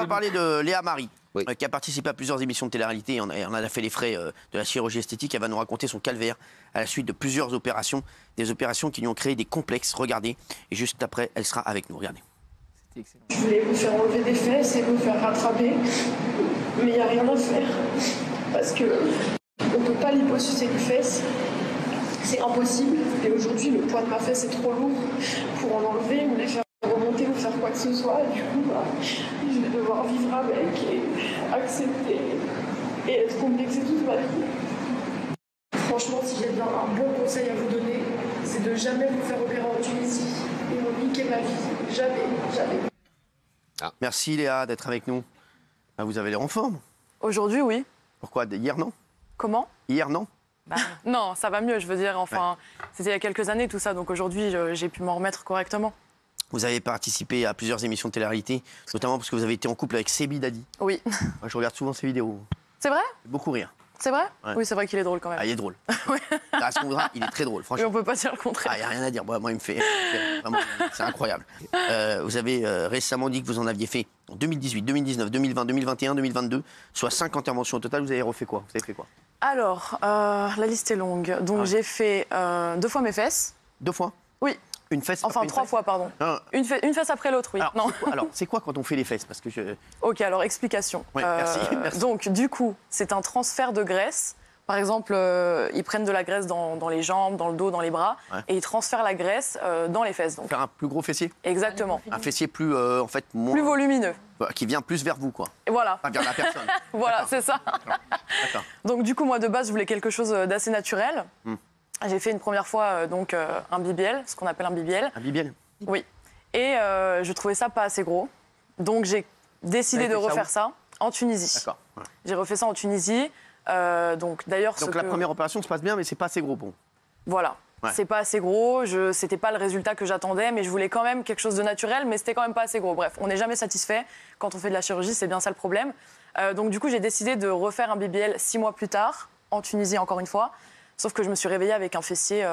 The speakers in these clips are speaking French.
va parler de Léa Marie, Oui. qui a participé à plusieurs émissions de télé-réalité. On a fait les frais de la chirurgie esthétique. Elle va nous raconter son calvaire à la suite de plusieurs opérations. Des opérations qui lui ont créé des complexes. Regardez. Et juste après, elle sera avec nous. Regardez. Je voulais me faire enlever des fesses et me faire rattraper. Mais il n'y a rien à faire. Parce que on ne peut pas liposucer une fesse. C'est impossible. Et aujourd'hui, le poids de ma fesse est trop lourd pour en enlever ou les faire remonter ou faire quoi que ce soit. Et du coup, je vais devoir vivre avec et accepter et être complexée toute ma vie. Franchement, si j'ai bien un bon conseil à vous donner, c'est de jamais vous faire opérer en Tunisie. Ils m'ont niqué ma vie. Jamais, jamais. Merci Léa d'être avec nous. Ah, vous avez l'air en forme. Aujourd'hui, oui. Pourquoi? Hier, non? Comment? Hier, non? Non, ça va mieux, je veux dire. Enfin, c'était il y a quelques années tout ça, donc aujourd'hui, j'ai pu m'en remettre correctement. Vous avez participé à plusieurs émissions de télé-réalité, notamment parce que vous avez été en couple avec Sebi Dadi. Oui. Moi, je regarde souvent ses vidéos. C'est vrai? Beaucoup rire. C'est vrai? Ouais. Oui, c'est vrai qu'il est drôle quand même. Ah, il est drôle. À ce moment-là, il est très drôle, Mais franchement. on peut pas dire le contraire. Ah, il n'y a rien à dire. Moi, il me fait vraiment, c'est incroyable. Vous avez récemment dit que vous en aviez fait en 2018, 2019, 2020, 2021, 2022, soit 5 interventions au total. Vous avez refait quoi? Vous avez fait quoi? Alors, la liste est longue. Donc, j'ai fait 2 fois mes fesses. 2 fois? Oui. Une fesse? Enfin, après une 3 fesse fois, pardon. Ah. Une fesse après l'autre, oui. Alors, Non. c'est quoi quand on fait les fesses? Parce que je... Ok, alors explication. Ouais, merci. Donc, du coup, c'est un transfert de graisse. Par exemple, ils prennent de la graisse dans les jambes, dans le dos, dans les bras, et ils transfèrent la graisse dans les fesses. Donc. Faire un plus gros fessier? Exactement. Un fessier plus, en fait, moins... Plus volumineux. Qui vient plus vers vous, quoi. Et voilà. Pas vers la personne. Voilà, c'est ça. D'accord. Donc, du coup, moi, de base, je voulais quelque chose d'assez naturel. J'ai fait une première fois donc, un BBL, ce qu'on appelle un BBL. Un BBL? Oui. Et je trouvais ça pas assez gros. Donc, j'ai décidé de refaire ça en Tunisie. D'accord. Ouais. J'ai refait ça en Tunisie. Donc, d'ailleurs, Donc la première opération se passe bien, mais c'est pas assez gros, bon. Voilà. Ouais. C'est pas assez gros, c'était pas le résultat que j'attendais, mais je voulais quand même quelque chose de naturel, mais c'était quand même pas assez gros. Bref, on n'est jamais satisfait quand on fait de la chirurgie, c'est bien ça le problème. Donc du coup, j'ai décidé de refaire un BBL 6 mois plus tard, en Tunisie encore une fois, sauf que je me suis réveillée avec un fessier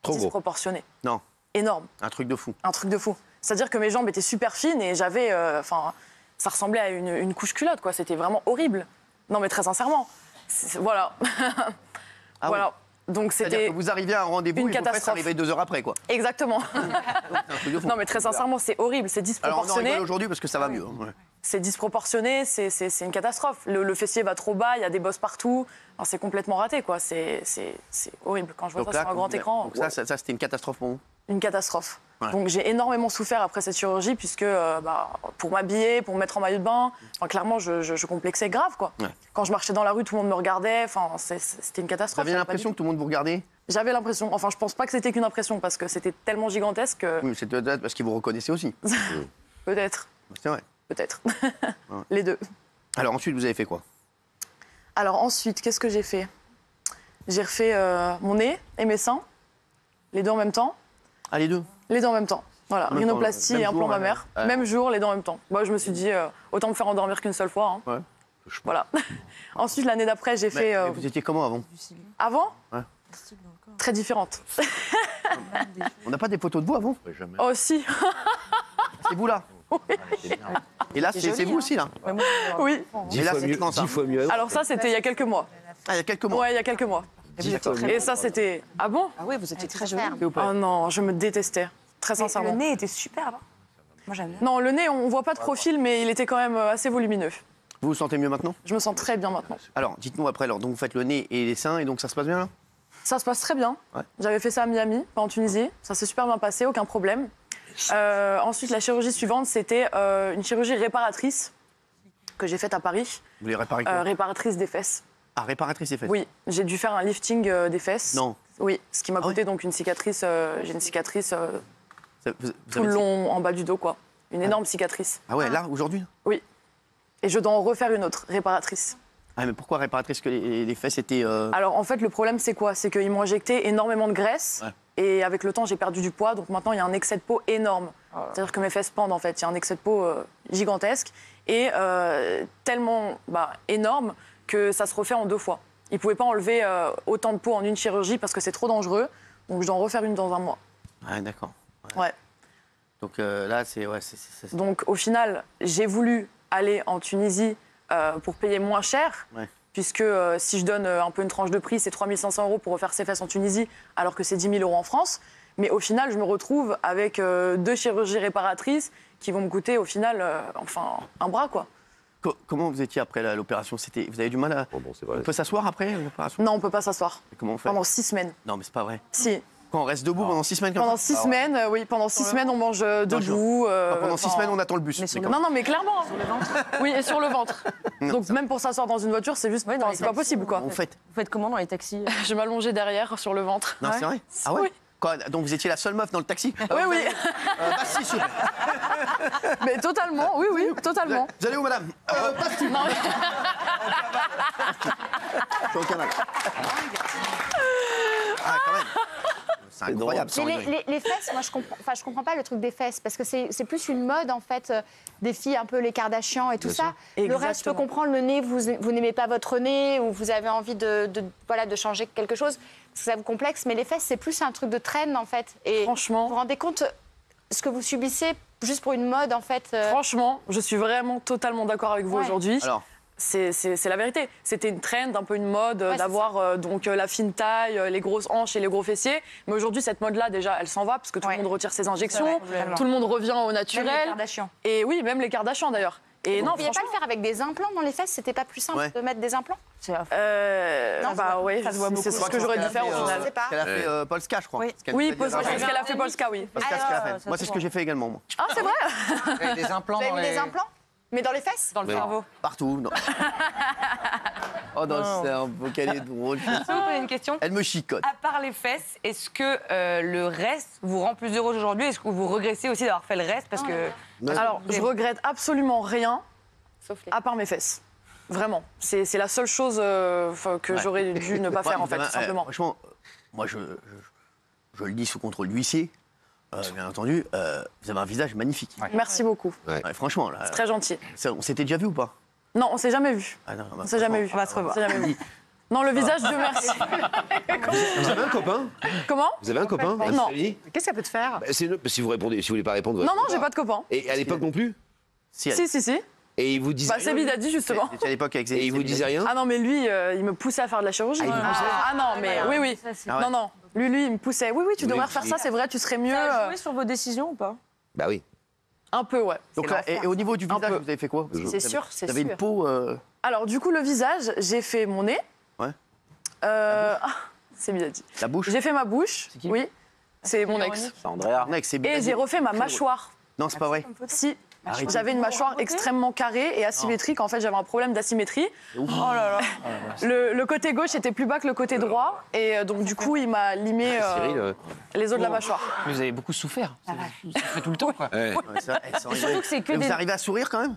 Trop gros. disproportionné. Non, Énorme, un truc de fou. un truc de fou. C'est-à-dire que mes jambes étaient super fines et j'avais, ça ressemblait à une couche culotte, quoi. C'était vraiment horrible. Non, mais très sincèrement. Voilà. Ah voilà. Donc C'est-à-dire c'était que vous arrivez à un rendez-vous une et vos fesses catastrophe. arriveraient 2 heures après, quoi. Exactement. C'est un truc de fou. Non, mais très sincèrement, c'est horrible, c'est Alors on en disproportionné. rigole aujourd'hui parce que ça va mieux. Hein, ouais. C'est disproportionné, c'est une catastrophe. Le fessier va trop bas, il y a des bosses partout. Enfin, c'est complètement raté, quoi. C'est horrible. Quand je vois Donc ça là, sur un grand écran, donc ça c'était une catastrophe pour vous. une catastrophe. Ouais. Donc j'ai énormément souffert après cette chirurgie, puisque pour m'habiller, pour me mettre en maillot de bain, clairement, je complexais grave, quoi. Ouais. Quand je marchais dans la rue, tout le monde me regardait. Enfin, c'était une Vous catastrophe. avez l'impression que tout le monde vous regardait? J'avais l'impression. Enfin, je pense pas que c'était qu'une impression, parce que c'était tellement gigantesque que Oui, c'est peut-être parce qu'ils vous reconnaissaient aussi. peut-être. C'est vrai. Peut-être. Les deux. Alors ensuite, vous avez fait quoi? Alors ensuite, qu'est-ce que j'ai fait? J'ai refait mon nez et mes seins, les deux en même temps. Ah, les deux? Les deux en même temps. Voilà, En même rhinoplastie temps, et même implant jour, mammaire. ouais. Même jour, les deux en même temps. Moi, je me suis dit, autant me faire endormir qu'une seule fois. Hein. Ouais. Voilà. Ensuite, l'année d'après, j'ai fait... Mais vous étiez comment avant? Avant Ouais. Très différente. On n'a pas des photos de vous avant? Jamais. Oh, si. C'est vous là? Et là, c'est vous aussi là? Oui. Et là, c'est quand ça? 10 fois mieux. Alors ça, c'était il y a quelques mois. Ah, il y a quelques mois. Ouais, il y a quelques mois. Et ça, c'était... Ah bon? Ah oui, vous étiez très jolie. Oh non, je me détestais. Très sincèrement. Le nez était superbe. Moi, j'aime bien. Non, le nez, on voit pas de profil, mais il était quand même assez volumineux. Vous vous sentez mieux maintenant? Je me sens très bien maintenant. Alors, dites-nous après, alors, donc vous faites le nez et les seins, et donc ça se passe bien là? Ça se passe très bien. Ouais. J'avais fait ça à Miami, pas en Tunisie. Ça s'est super bien passé, aucun problème. Ensuite, la chirurgie suivante, c'était une chirurgie réparatrice que j'ai faite à Paris. Vous voulez réparer quoi? Réparatrice des fesses. Ah, réparatrice des fesses? Oui, j'ai dû faire un lifting des fesses. Non. Oui, ce qui m'a Ah coûté ouais donc une cicatrice. J'ai une cicatrice Vous tout avez- le long en bas du dos, quoi. Une énorme cicatrice. Ah ouais, là, aujourd'hui? Oui. Et je dois en refaire une autre, réparatrice. Ah, mais pourquoi réparatrice? Que les fesses étaient... Alors en fait, le problème, c'est quoi? C'est qu'ils m'ont injecté énormément de graisse. Ouais. Et avec le temps, j'ai perdu du poids. Donc maintenant, il y a un excès de peau énorme. C'est-à-dire que mes fesses pendent, en fait. Il y a un excès de peau gigantesque. Et tellement énorme que ça se refait en 2 fois. Ils ne pouvaient pas enlever autant de peau en une chirurgie parce que c'est trop dangereux. Donc je dois en refaire une dans 1 mois. Ah, d'accord. Ouais. Donc là, c'est... Ouais, Donc au final, j'ai voulu aller en Tunisie pour payer moins cher. Ouais. Puisque si je donne un peu une tranche de prix, c'est 3 500 € pour refaire ses fesses en Tunisie, alors que c'est 10 000 € en France. Mais au final, je me retrouve avec 2 chirurgies réparatrices qui vont me coûter au final un bras, quoi. Comment vous étiez après l'opération? Vous avez du mal à... Oh bon, c'est vrai. On peut s'asseoir après l'opération? Non, on ne peut pas s'asseoir. Comment on fait? Pendant 6 semaines. Non, mais c'est pas vrai. Si. Quand on reste debout pendant 6 semaines comme Pendant ça? 6 semaines, oui, pendant 6 semaines, on mange debout. Pendant 6 semaines, on attend le bus. Non, mais clairement. Sur le ventre. Oui, et sur le ventre. Donc même pour s'asseoir dans une voiture, c'est juste, c'est pas possible, quoi. Vous faites? Vous faites comment dans les taxis? Je m'allongeais derrière sur le ventre. Non, c'est vrai? Ah ouais? Oui. Quoi, donc vous étiez la seule meuf dans le taxi? Oui. Bah si, s'il vous plaît. Mais totalement, oui, totalement. Vous allez où, madame? Bastille. Non, mais- Je suis au canal. Ah, quand même. C'est incroyable, sans Mais rigoler. les fesses, moi je comprends pas le truc des fesses parce que c'est plus une mode en fait des filles un peu les Kardashians et tout ça. Le reste, je peux Exactement. comprendre le nez, vous n'aimez pas votre nez ou vous avez envie de changer quelque chose parce que ça vous complexe. Mais les fesses, c'est plus un truc de trend en fait. Et Franchement. vous vous rendez compte ce que vous subissez juste pour une mode en fait. Franchement, je suis vraiment totalement d'accord avec vous Ouais. aujourd'hui. Alors, C'est la vérité. C'était une trend, un peu une mode c'est d'avoir la fine taille, les grosses hanches et les gros fessiers. Mais aujourd'hui, cette mode-là, déjà, elle s'en va parce que tout le Ouais. monde retire ses injections, C'est vrai, tout le monde revient au Même les naturel. Kardashians. Et oui, même les Kardashians d'ailleurs. Et Vous non, ne pouviez pas franchement. le faire avec des implants dans les fesses? C'était pas plus simple Ouais. de mettre des implants? C'est Non, bah ouais, ça se voit beaucoup. c'est ce que j'aurais dû faire au Je final. sais pas. ce qu'elle a fait Polska, je crois. Oui. Ce qu'elle Oui, fait dire. c'est ce qu'elle a fait Polska, oui. Polska, ce qu'elle a fait. ça, Moi, c'est ce que j'ai fait également, moi. Ah, c'est vrai? Des implants Vous avez dans mis les... des implants? Mais dans les fesses? dans le cerveau. Partout. Non. Oh non, c'est un peu qu'elle est drôle. Je peux vous poser une question? Elle me chicote. À part les fesses, est-ce que le reste vous rend plus heureuse aujourd'hui? Est-ce que vous regressez aussi d'avoir fait le reste? Parce que Alors, je regrette absolument rien, Sauf les. à part mes fesses. Vraiment. C'est la seule chose que j'aurais dû ne pas faire, en fait, tout simplement. Franchement, moi, je le dis sous contrôle d'huissier. Bien entendu, vous avez un visage magnifique. Merci beaucoup. Ouais, franchement, là, Très gentil. on s'était déjà vu ou pas? Non, on s'est jamais vu. Ah non, bah, On s'est jamais vu. on va se revoir. On s'est jamais vu. Non, le visage, Dieu merci. Vous avez un copain? Comment? Vous avez un copain? Non. Anne-Sophie qu'est-ce que ça peut te faire? Bah, si vous répondez, si vous voulez pas répondre. Non, j'ai pas de copain. Et à l'époque non plus? Si, Si. Et il vous disait. Bah, c'est Bidadi, justement. C'était à l'époque avec Et il vous disait rien? Ah non, mais lui, il me poussait à faire de la chirurgie. Ah, il vous poussait Ah non, mais oui. Ah ouais. Non. Lui, il me poussait. Oui, tu devrais refaire ça, c'est vrai, tu serais mieux. Ça a joué sur vos décisions ou pas? Bah oui. Un peu, ouais. Donc là, et au niveau du visage, peu. vous avez fait quoi? C'est sûr, c'est Vous avez une sûr. peau. Alors, du coup, le visage, j'ai fait mon nez. Ouais. C'est Bidadi. La bouche? J'ai fait ma bouche. Oui. C'est mon ex. C'est Andrea. Mec, c'est Et j'ai refait ma mâchoire. Non, c'est pas vrai. Si. Arrête. J'avais une mâchoire extrêmement carrée et asymétrique. En fait, j'avais un problème d'asymétrie. Ouf. Oh là là. Le côté gauche était plus bas que le côté droit. Et donc, du coup, il m'a limé Cyril. les os de la mâchoire. Vous avez beaucoup souffert. Ça fait tout le temps, quoi. Ouais. Ouais, ça, sans rigoler. Surtout que c'est que Mais des. vous arrivez à sourire quand même?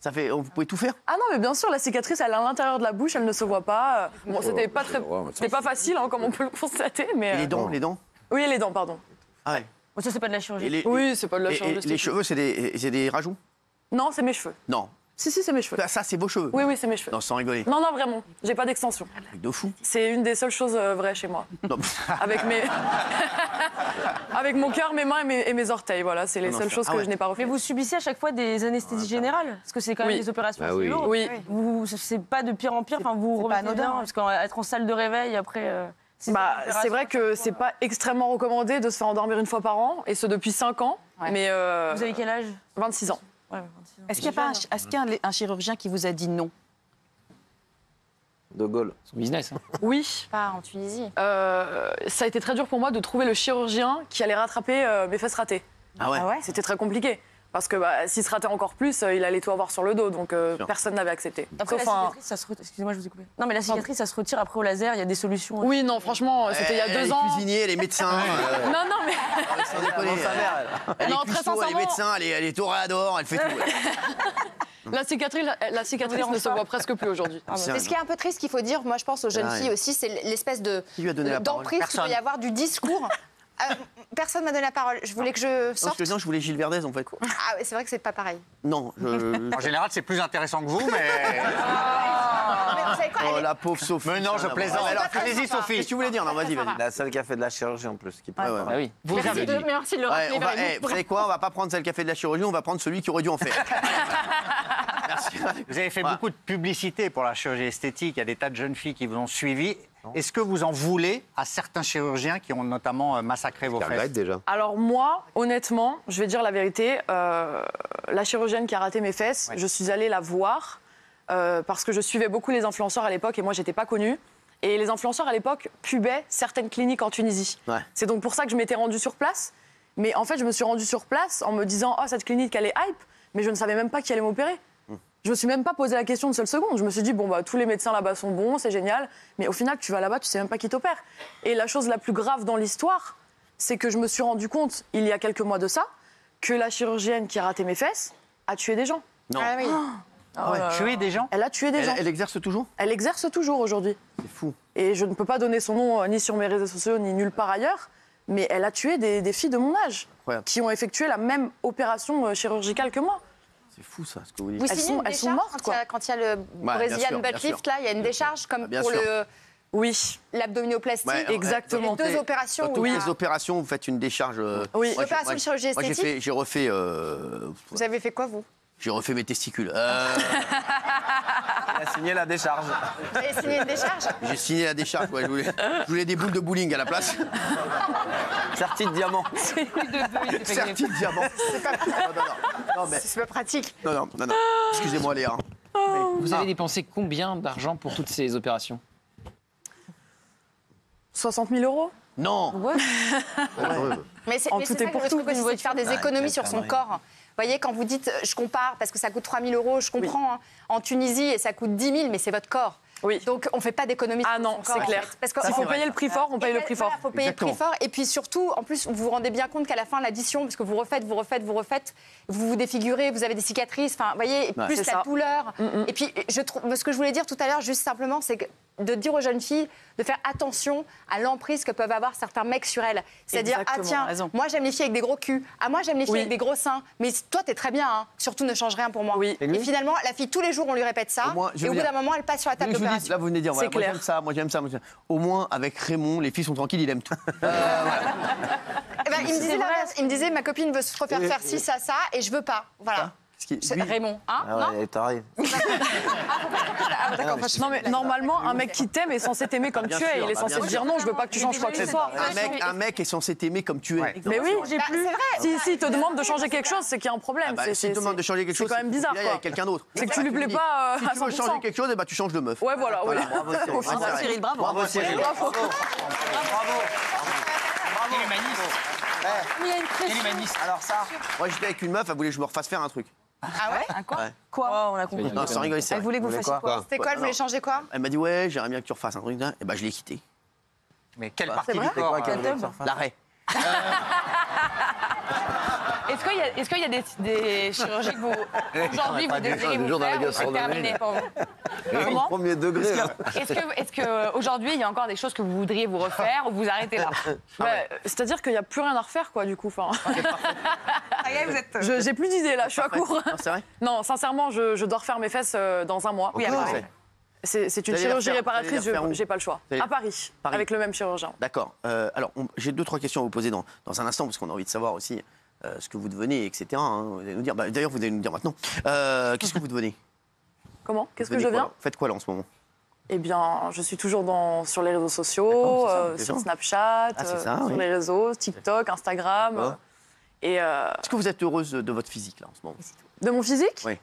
Ça fait, vous pouvez tout faire? Ah non, mais bien sûr, la cicatrice, elle est à l'intérieur de la bouche, elle ne se voit pas. Bon, c'était pas très, c'était pas facile, hein, comme on peut le constater, mais. Et les dents, les dents? Oui, les dents, pardon. Ah ouais. Oh, ça, c'est pas de la Et chirurgie. les, Oui, c'est pas de la et chirurgie les esthétique. cheveux, c'est des rajouts? Non, c'est mes cheveux. Non. Si, c'est mes cheveux. Ça, c'est vos cheveux? Oui, c'est mes cheveux. Non, sans rigoler. Non, vraiment, j'ai pas d'extension. Truc de fou. C'est une des seules choses vraies chez moi. Non. Avec mes. Avec mon cœur, mes mains et mes orteils, voilà, c'est les Non, seules c'est- choses ah que ouais. je n'ai pas Mais refaites. vous subissez à chaque fois des anesthésies générales? Parce que c'est quand même Oui. des opérations Ah assez oui. lourdes. Oui. C'est pas de pire en pire, enfin, vous pas revenez anodin. bien, parce qu'être en salle de réveil après. Bah, c'est vrai que c'est pas extrêmement recommandé de se faire endormir une fois par an, et ce depuis 5 ans. Ouais. Mais Vous avez quel âge? 26 ans. Ouais, 26 ans. Est-ce qu'il y a pas un chirurgien qui vous a dit non? De Gaulle. Son business. Hein. Oui. Pas en Tunisie. Ça a été très dur pour moi de trouver le chirurgien qui allait rattraper mes fesses ratées. Ah ouais. C'était très compliqué. Parce que s'il se ratait encore plus, il allait tout avoir sur le dos. Donc personne n'avait accepté. Après, Sauf la un- cicatrice, ça se retire. Excusez-moi, je vous ai coupé. Non, mais la cicatrice, ça se retire après au laser, il y a des solutions. Oui, non, franchement, c'était il y a 2 Les ans. cuisiniers, les médecins. Non, mais. Sans déconner. Elle est Non, très cuistot, elle est sincèrement- médecin, elle est toréador, elle fait tout. La cicatrice ne se voit presque plus aujourd'hui. C'est Mais ce qui est un peu triste qu'il faut dire, moi je pense aux jeunes Ah ouais. filles aussi, c'est l'espèce de Qui lui a donné la parole? d'emprise qu'il peut y avoir du discours. Personne m'a donné la parole. Je voulais que je Non, sorte. je voulais Gilles Verdez en fait. Ah ouais, c'est vrai que c'est pas pareil. Non, En général, c'est plus intéressant que vous, mais... Mais vous savez quoi, Oh, elle est- la pauvre Sophie. Mais non, je plaisante. Alors, Allez-y, sympa. Sophie. qu'est-ce que tu voulais dire? Non, vas-y, vas-y. La seule qui a fait de la chirurgie en plus. Qui Ouais, ouais. Ah oui. Vous Merci avez de, dit. merci de le Ouais, rappeler. vous savez quoi? On va pas prendre celle qui a fait de la chirurgie, on va prendre celui qui aurait dû en faire. Vous avez fait beaucoup de publicité pour la chirurgie esthétique. Il y a des tas de jeunes filles qui vous ont suivi. Est-ce que vous en voulez à certains chirurgiens qui ont notamment massacré vos Je fesses? regrette déjà. Alors moi, honnêtement, je vais dire la vérité, la chirurgienne qui a raté mes fesses, je suis allée la voir parce que je suivais beaucoup les influenceurs à l'époque et moi, j'étais pas connue. Et les influenceurs à l'époque pubaient certaines cliniques en Tunisie. Ouais. C'est donc pour ça que je m'étais rendue sur place. Mais en fait, je me suis rendue sur place en me disant « Oh, cette clinique, elle est hype », mais je ne savais même pas qui allait m'opérer. Je me suis même pas posé la question une seule seconde. Je me suis dit, bon, bah, tous les médecins là-bas sont bons, c'est génial. Mais au final, tu vas là-bas, tu sais même pas qui t'opère. Et la chose la plus grave dans l'histoire, c'est que je me suis rendu compte, il y a quelques mois de ça, que la chirurgienne qui a raté mes fesses a tué des gens. Non. Ah oui. Tuer des gens? Elle a tué des gens. Elle exerce toujours? Elle exerce toujours aujourd'hui. C'est fou. Et je ne peux pas donner son nom ni sur mes réseaux sociaux, ni nulle part ailleurs. Mais elle a tué des filles de mon âge Incroyable. qui ont effectué la même opération chirurgicale que moi. C'est fou ça, ce que vous dites. Vous Elles signez sont- une elles sont décharge mortes, quoi. quand il y a le bien Brazilian sûr, bien butt lift, sûr. là, il y a une décharge comme Bien pour sûr. Oui. l'abdominoplastie. Ouais, exactement. Les deux opérations. Dans où toutes il y a- les opérations, vous faites une décharge. Oui. Moi, Opération de chirurgie moi, esthétique. j'ai refait. Vous avez fait quoi, vous? J'ai refait mes testicules. Il a signé la décharge. Vous avez signé une décharge? J'ai signé la décharge. Ouais, je voulais des boules de bowling à la place. Sertie de diamant. Sertie de diamant. Non, mais- C'est pas pratique. non. Excusez-moi, Léa. Vous avez dépensé combien d'argent pour toutes ces opérations? 60 000 euros. Non. Mais c'est En mais tout c'est et ça pour que je tout, trouve aussi, c'est de faire des économies sur son corps. Vous voyez, quand vous dites je compare parce que ça coûte 3 000 euros, je comprends. Hein. En Tunisie, et ça coûte 10 000, mais c'est votre corps. Oui. Donc on ne fait pas d'économies. Ah sur non, son corps, c'est en clair. fait. Parce que S'il faut payer le prix fort, on paye le prix fort. Il faut payer Exactement. le prix fort. Et puis surtout, en plus, vous vous rendez bien compte qu'à la fin, l'addition, parce que vous refaites, vous vous défigurez, vous avez des cicatrices, enfin, vous voyez, plus c'est la ça. douleur. Et puis, ce que je voulais dire tout à l'heure, juste simplement, c'est de dire aux jeunes filles de faire attention à l'emprise que peuvent avoir certains mecs sur elles. C'est-à-dire, Exactement, tiens, raison. moi j'aime les filles avec des gros culs, moi j'aime les filles Oui. avec des gros seins, mais toi t'es très bien, hein. Surtout ne change rien pour moi. Oui. Et finalement, la fille, tous les jours, on lui répète ça, Au moins, je et au veux bout dire- d'un moment, elle passe sur la table Je vous dis, d'opération. là, vous venez de dire, voilà, C'est moi clair. j'aime ça, moi j'aime ça. Au moins, avec Raymond, les filles sont tranquilles, il aime tout. Eh ben, il me disait l'inverse. Il me disait, ma copine veut se refaire faire ci, ça, et je veux pas. Voilà. C'est Lui- Raymond, hein? Ah Non? ouais, t'arrives. Ah, d'accord, Non mais normalement, un mec qui t'aime est censé t'aimer comme Bien tu es. sûr, Il est bah, censé bien te dire sûr. non, je veux pas que tu changes quoi que ce soit. Un mec est censé t'aimer comme tu es. Ouais. Mais oui, Bah, c'est vrai. si il te demande de changer quelque chose, c'est qu'il y a un problème. Ah bah, C'est- si tu te demandes de changer quelque chose, c'est quand même bizarre. il y a Quoi. quelqu'un d'autre. C'est que tu lui plais dis, pas Si à tu veux 100%. changer quelque chose, eh ben, tu changes de meuf. Ouais, voilà, oui. Bravo, Cyril. Au final. Bravo, Cyril, bravo. Bravo, Cyril. Bravo. Quel humaniste. Quel humaniste. Alors ça, Moi, j'étais avec une meuf, elle voulait que je me refasse faire un truc. Ah ouais? Quoi? On a compris. Non, sans rigoler, c'est Elle vrai. voulait que vous fassiez quoi? C'était quoi? Elle voulait changer quoi? Elle m'a dit, ouais, j'aimerais bien que tu refasses un truc. Et ben, je l'ai quitté. Mais quelle partie du vrai corps quel tub L'arrêt. Est-ce qu'il y a des chirurgies que vous, aujourd'hui, vous désirez Le vous jour dans la faire ou c'est gastronomie. terminé pour vous? Comment? Premier degré. là. Est-ce que aujourd'hui, il y a encore des choses que vous voudriez vous refaire ou vous arrêtez là? Bah, c'est-à-dire qu'il n'y a plus rien à refaire, quoi, du coup. Enfin, Ça y est, vous êtes... j'ai plus d'idées, là, je suis à court. Non, c'est vrai. Non, sincèrement, je dois refaire mes fesses dans un mois. Oui, à Paris. C'est une Vous allez les chirurgie refaire- réparatrice, vous allez les refaire où j'ai pas le choix. Vous allez- À Paris, Paris. avec le même chirurgien. D'accord. Alors, j'ai 2-3 questions à vous poser dans un instant, parce qu'on a envie de savoir aussi ce que vous devenez, etc. hein. Vous allez nous dire. Bah, d'ailleurs, vous allez nous dire maintenant. Qu'est-ce que vous devenez? Comment? Qu'est-ce Vous que je devenez quoi, viens là Faites quoi là en ce moment? Eh bien, je suis toujours sur les réseaux sociaux, D'accord, c'est ça, c'est sur ça. Snapchat, Ah, c'est ça, sur oui. les réseaux, TikTok, Instagram. D'accord. Et Est-ce que vous êtes heureuse de votre physique là en ce moment? de mon physique? Oui.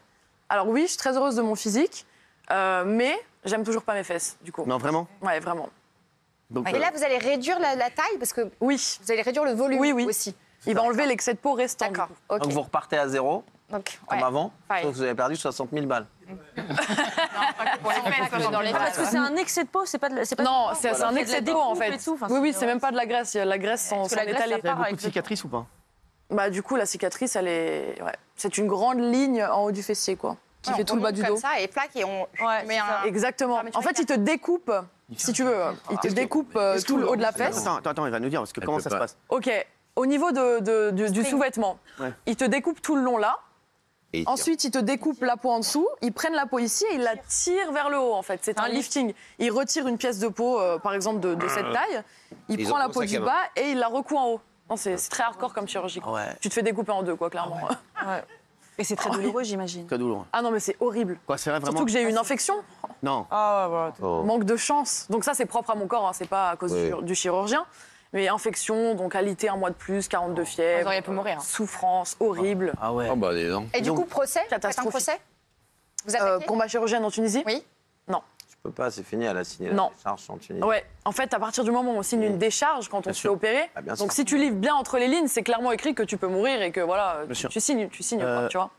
Alors oui, je suis très heureuse de mon physique, mais j'aime toujours pas mes fesses, du coup. Non, vraiment? Ouais, vraiment. Donc, Et là, vous allez réduire la taille parce que Oui, vous allez réduire le volume Oui, oui. aussi. il va enlever l'excès de peau restant. D'accord. du coup. Ok. donc vous repartez à zéro, Donc, comme ouais. avant, Ouais. sauf que vous avez perdu 60 000 balles. Parce que c'est un excès de peau, c'est pas de, c'est pas Non, du- c'est voilà. un C'est de excès la de peau en découpe fait. et tout, enfin, Oui, c'est- c'est même pas de la graisse. La graisse s'en Parce que la est graisse, étalée. ça part beaucoup avec de le- cicatrices ou pas? Bah, du coup, la cicatrice, elle est. Ouais. C'est une grande ligne en haut du fessier, quoi, qui Ouais, fait on tout le bas remonte du comme dos. ça et plaque et on Ouais, met c'est un. ça. Exactement. Ah, mais tu En fait, il te découpe, si tu veux, il te découpe tout le haut de la fesse. Attends, il va nous dire parce que comment peut ça se pas. passe? Ok. Au niveau du sous-vêtement, Ouais. il te découpe tout le long là. Et il tire. Ensuite, il te découpe la peau en dessous. Ils prennent la peau ici et ils la tirent vers le haut, en fait. C'est un lifting. Il retire une pièce de peau, par exemple, de cette taille. Il Ils prend ont la fait peau ça du comment bas et il la recoue en haut. Non, c'est très hardcore comme chirurgie. quoi. Ouais. Tu te fais découper en deux, quoi, clairement. Ouais. Et c'est très douloureux, j'imagine. Très douloureux. Ah non, mais c'est horrible. Quoi, c'est vrai, vraiment. Surtout que j'ai eu une infection. Non. Ah, voilà. Oh. Manque de chance. Donc ça, c'est propre à mon corps, hein, c'est pas à cause du chirurgien. Mais infection, donc alité 1 mois de plus, 42 fièvres. Vous auriez pu mourir. Souffrance, horrible. Ah ouais. Oh bah dis donc. Et du coup, procès? Faites un catastrophique. procès? Vous attaquez? Pour ma chirurgienne en Tunisie? Oui. Non. Tu peux pas, c'est fini, elle a signé Non. la décharge en Tunisie. Ouais, en fait, à partir du moment où on signe une décharge quand on se fait sûr. opérer, Ah, bien donc sûr. si tu livres bien entre les lignes, c'est clairement écrit que tu peux mourir et que voilà, sûr. tu signes quoi, tu vois.